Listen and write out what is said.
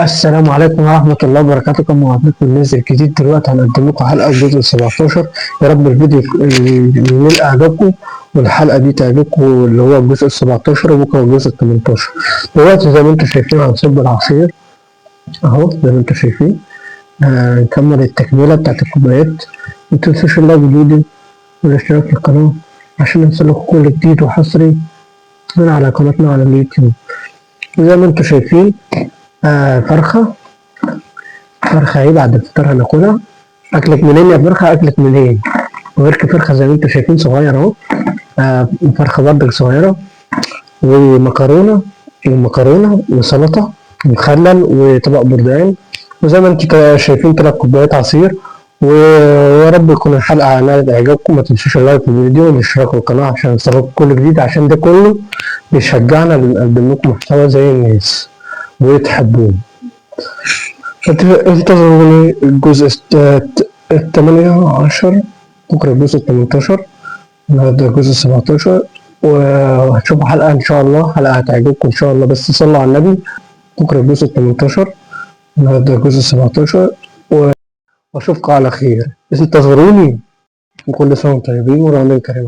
السلام عليكم ورحمة الله وبركاته. كم معلومات نازل جديد دلوقتي هنقدم لكم حلقة الجزء 17. يا رب الفيديو ينال إعجابكم والحلقة دي تعجبكم، اللي هو الجزء 17 وبكرة الجزء 18. دلوقتي زي ما انتم شايفين هنصب العصير اهو زي ما انتم شايفين. نكمل التكملة بتاعت الكوبايات. متنسوش اللايك والفيديو والاشتراك في القناة عشان يوصلكوا كل جديد وحصري من على قناتنا على اليوتيوب. زي ما انتم شايفين فرخة اهي بعد الفطار هناكلها. اكلك منين يا فرخة؟ اكلك منين؟ وغير فرخة زي ما انتم شايفين صغيرة اهو. فرخة بردك صغيرة، ومكرونة وسلطة ومخلل وطبق بردان، وزي ما انتم شايفين 3 كوبايات عصير. ويا رب يكون الحلقة نالت إعجابكم. ما تنسوش اللايك في الفيديو والاشتراك في القناة عشان يوصلكوا كل جديد، عشان ده كله بيشجعنا نقدم لكم محتوى زي الناس وتحبوه. انتظروني الجزء 18، بكرة الجزء 18، النهارده الجزء 17، وهتشوفوا حلقة إن شاء الله، حلقة هتعجبكم إن شاء الله. بس صلوا على النبي. بكرة الجزء 18، النهارده الجزء 17، وأشوفكم على خير. انتظروني، وكل سنة وانتم طيبين ورمضان كريم.